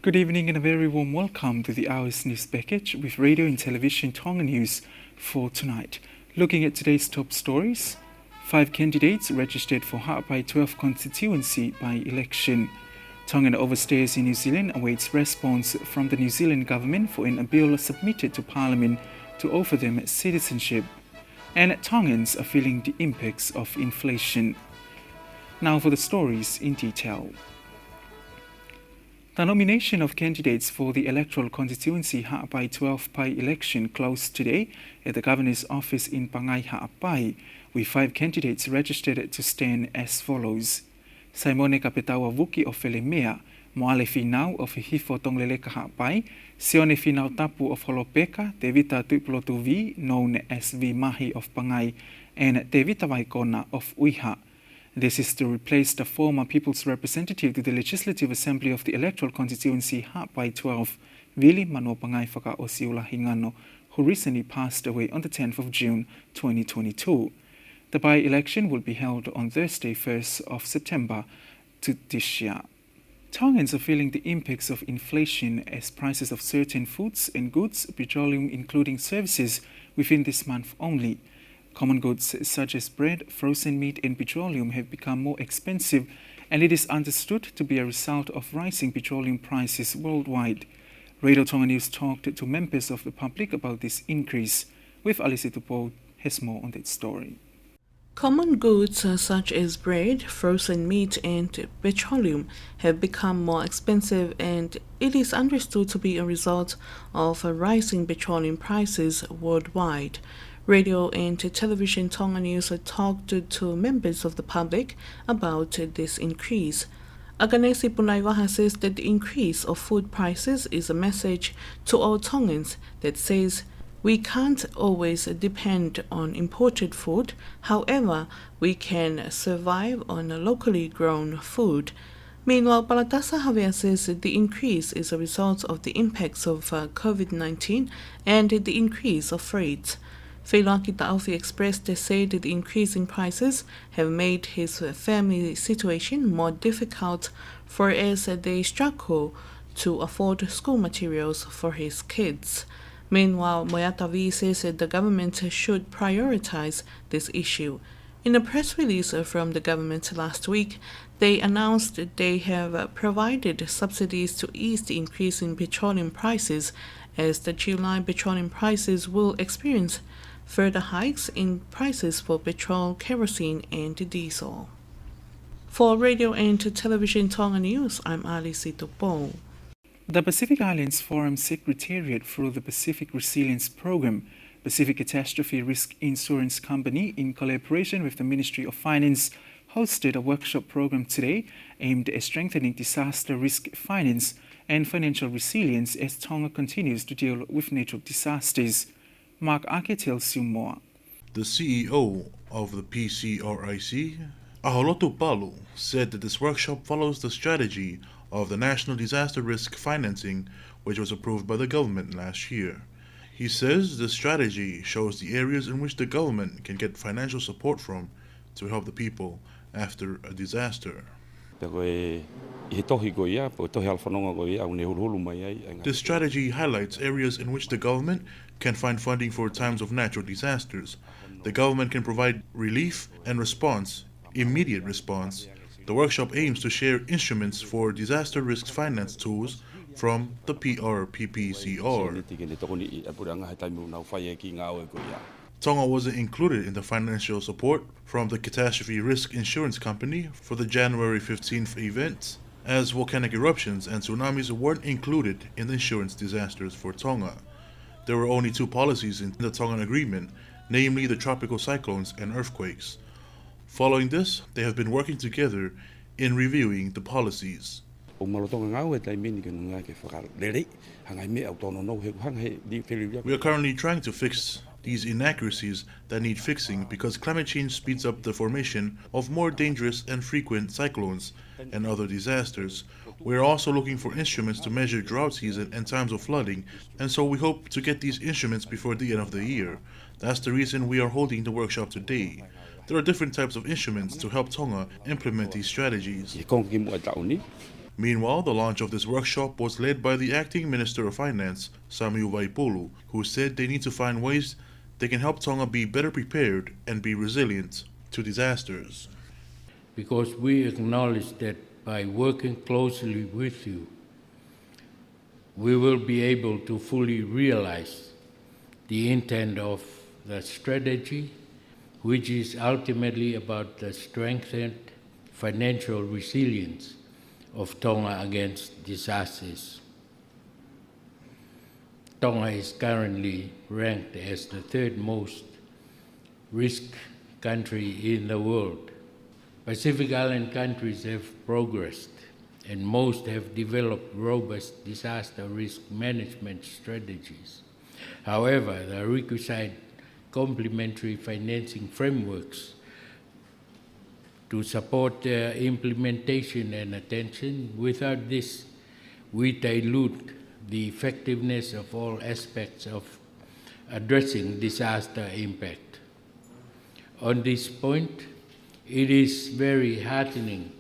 Good evening and a very warm welcome to the Hour's News Package with radio and television Tonga News for tonight. Looking at today's top stories, 5 candidates registered for Ha'apai 12 constituency by election. Tongan overstayers in New Zealand awaits response from the New Zealand government for a bill submitted to Parliament to offer them citizenship. And Tongans are feeling the impacts of inflation. Now for the stories in detail. The nomination of candidates for the electoral constituency Ha'apai 12 Pai election closed today at the Governor's office in Pangai Ha'apai, with 5 candidates registered to stand as follows. Simone Kapetawa Vuki of Felemea, Moale Finau of Hifo Tongleleka Ha'apai, Sione Finau Tapu of Holopeka, Tevita Tuplotuvi, known as V Mahi of Pangai, and Tevita Waikona of Uiha. This is to replace the former People's Representative to the Legislative Assembly of the Electoral Constituency Ha'apai 12, Vili Mano Pangai Whaka o Siula Hingano, who recently passed away on the 10th of June 2022. The by-election will be held on Thursday, 1st of September to this year. Tongans are feeling the impacts of inflation as prices of certain foods and goods, petroleum including services, within this month only. Common goods such as bread, frozen meat and petroleum have become more expensive, and it is understood to be a result of rising petroleum prices worldwide. Radio Tonga News talked to members of the public about this increase, with Alice Tupo has more on that story. Common goods such as bread, frozen meat and petroleum have become more expensive, and it is understood to be a result of rising petroleum prices worldwide. Radio and television Tonga News talked to members of the public about this increase. Aganesi Punaiwaha says that the increase of food prices is a message to all Tongans that says we can't always depend on imported food. However, we can survive on locally grown food. Meanwhile, Palatasa Havea says that the increase is a result of the impacts of COVID-19 and the increase of freight. Feilaki Ta'aufi expressed to say that the increase in prices have made his family situation more difficult for as they struggle to afford school materials for his kids. Meanwhile, Moyatavi says that the government should prioritize this issue. In a press release from the government last week, they announced that they have provided subsidies to ease the increase in petroleum prices, as the July petroleum prices will experience further hikes in prices for petrol, kerosene and diesel. For Radio and Television Tonga News, I'm Alice Tupo. The Pacific Islands Forum Secretariat, through the Pacific Resilience Program, Pacific Catastrophe Risk Insurance Company, in collaboration with the Ministry of Finance, hosted a workshop program today aimed at strengthening disaster risk finance and financial resilience as Tonga continues to deal with natural disasters. Mark Ake tells you more. The CEO of the PCRIC, Aholotu Paula, said that this workshop follows the strategy of the National Disaster Risk Financing, which was approved by the government last year. He says the strategy shows the areas in which the government can get financial support from to help the people after a disaster. This strategy highlights areas in which the government can find funding for times of natural disasters. The government can provide relief and response, immediate response. The workshop aims to share instruments for disaster risk finance tools from the PRPPCR. Tonga wasn't included in the financial support from the Catastrophe Risk Insurance Company for the January 15th event, as volcanic eruptions and tsunamis weren't included in the insurance disasters for Tonga. There were only 2 policies in the Tongan agreement, namely the tropical cyclones and earthquakes. Following this, they have been working together in reviewing the policies. We are currently trying to fix these inaccuracies that need fixing because climate change speeds up the formation of more dangerous and frequent cyclones and other disasters. We are also looking for instruments to measure drought season and times of flooding, and so we hope to get these instruments before the end of the year. That's the reason we are holding the workshop today. There are different types of instruments to help Tonga implement these strategies. Meanwhile, the launch of this workshop was led by the Acting Minister of Finance, Samiu Vaipulu, who said they need to find ways they can help Tonga be better prepared and be resilient to disasters. Because we acknowledge that by working closely with you, we will be able to fully realize the intent of the strategy, which is ultimately about the strengthened financial resilience of Tonga against disasters. Tonga is currently ranked as the third most risk country in the world. Pacific Island countries have progressed, and most have developed robust disaster risk management strategies. However, the requisite complementary financing frameworks to support their implementation and attention. Without this, we dilute the effectiveness of all aspects of addressing disaster impact. On this point, it is very heartening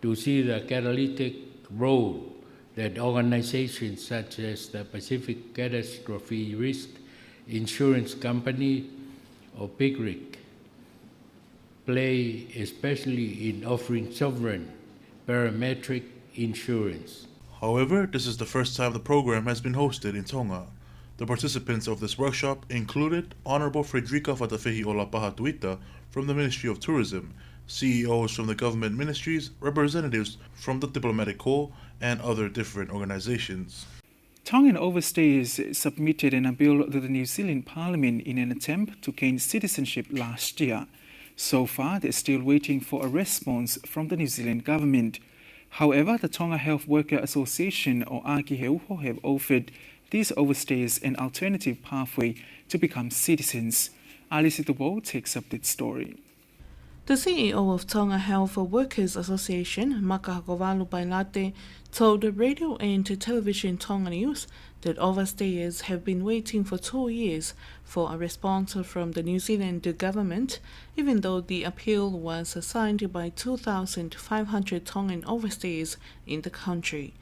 to see the catalytic role that organizations such as the Pacific Catastrophe Risk Insurance Company or PICRIC play, especially in offering sovereign parametric insurance. However, this is the first time the program has been hosted in Tonga. The participants of this workshop included Honorable Frederica Fatafehi Olapahatuita from the Ministry of Tourism, CEOs from the government ministries, representatives from the Diplomatic Corps, and other different organizations. Tongan overstayers submitted an appeal to the New Zealand Parliament in an attempt to gain citizenship last year. So far, they're still waiting for a response from the New Zealand government. However, the Tonga Health Worker Association, or Ākiheuho, have offered these overstayers an alternative pathway to become citizens. Alice Tubo takes up that story. The CEO of Tonga Health Workers Association, Makahakovalu Pailate, told the radio and television Tonga News that overstayers have been waiting for 2 years for a response from the New Zealand government, even though the appeal was signed by 2,500 Tongan overstayers in the country.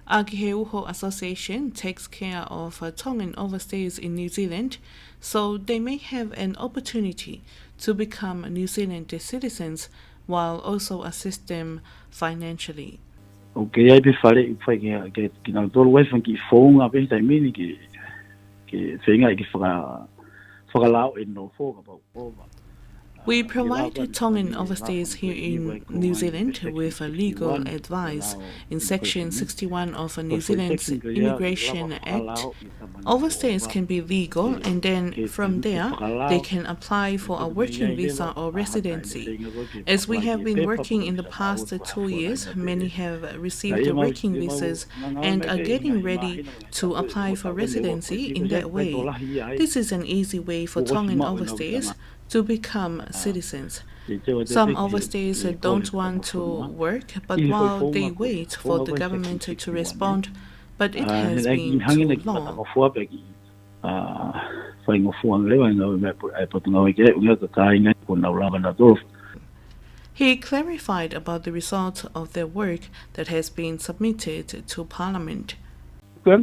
Ākiheuho Association takes care of Tongan overstayers in New Zealand, so they may have an opportunity to become New Zealand citizens while also assist them financially. Okay, I be fare fai ke kina tolo wai fanki fonga be tai mini ke fenga ke faka lao en no foga ba. We provide Tongan overstayers here in New Zealand with legal advice in Section 61 of New Zealand's Immigration Act. Overstayers can be legal, and then from there they can apply for a working visa or residency. As we have been working in the past 2 years, many have received working visas and are getting ready to apply for residency in that way. This is an easy way for Tongan overstayers to become citizens. Some overstayers don't want to work, but while they wait for the government to respond, but it has been too long. He clarified about the result of their work that has been submitted to Parliament. Now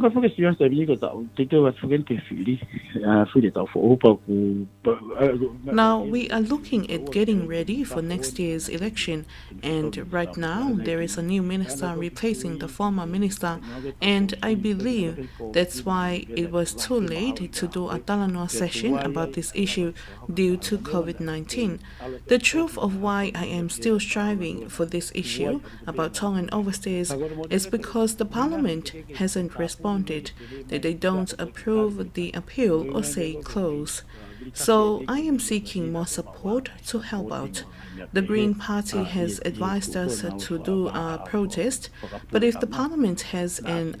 we are looking at getting ready for next year's election, and right now there is a new minister replacing the former minister, and I believe that's why it was too late to do a Talanoa session about this issue due to COVID-19. The truth of why I am still striving for this issue about Tongan overstayers is because the Parliament hasn't responded, that they don't approve the appeal or say close. So I am seeking more support to help out. The Green Party has advised us to do a protest, but if the Parliament has an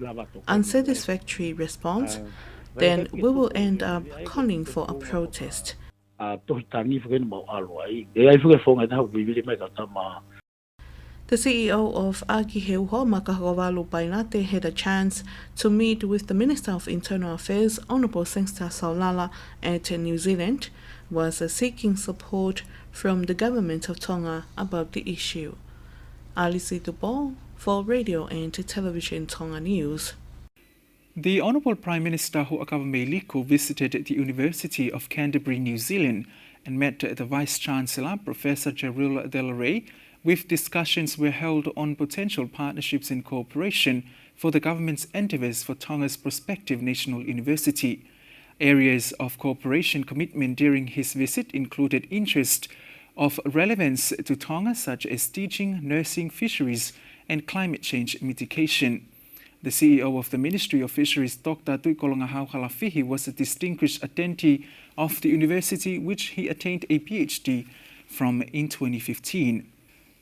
unsatisfactory response, then we will end up calling for a protest. The CEO of Ākiheuho, Makahakovalu Pailate, had a chance to meet with the Minister of Internal Affairs, Honourable Sengsta Saulala, at New Zealand, was seeking support from the government of Tonga about the issue. Alice Dubo for radio and television Tonga News. The Honourable Prime Minister Nuku'alofa visited the University of Canterbury, New Zealand and met the Vice-Chancellor, Professor Geril Del Rey, with discussions were held on potential partnerships and cooperation for the government's endeavours for Tonga's prospective national university. Areas of cooperation commitment during his visit included interest of relevance to Tonga such as teaching, nursing, fisheries and climate change mitigation. The CEO of the Ministry of Fisheries, Dr. Tonga was a distinguished attendee of the university, which he attained a PhD from in 2015.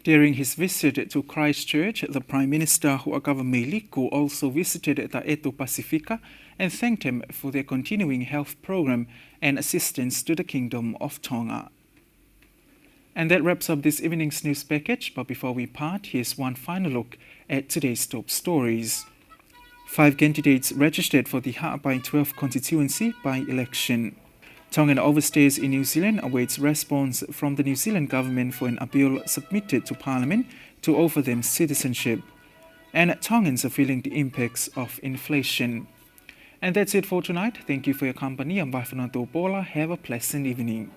During his visit to Christchurch, the Prime Minister Nuku'alofa also visited the Eto Pacifica and thanked him for their continuing health program and assistance to the Kingdom of Tonga. And that wraps up this evening's news package, but before we part, here's one final look at today's top stories. 5 candidates registered for the Ha'apai 12 constituency by-election. Tongan overstayers in New Zealand awaits response from the New Zealand government for an appeal submitted to Parliament to offer them citizenship. And Tongans are feeling the impacts of inflation. And that's it for tonight. Thank you for your company. I'm bye for now, Paula. Have a pleasant evening.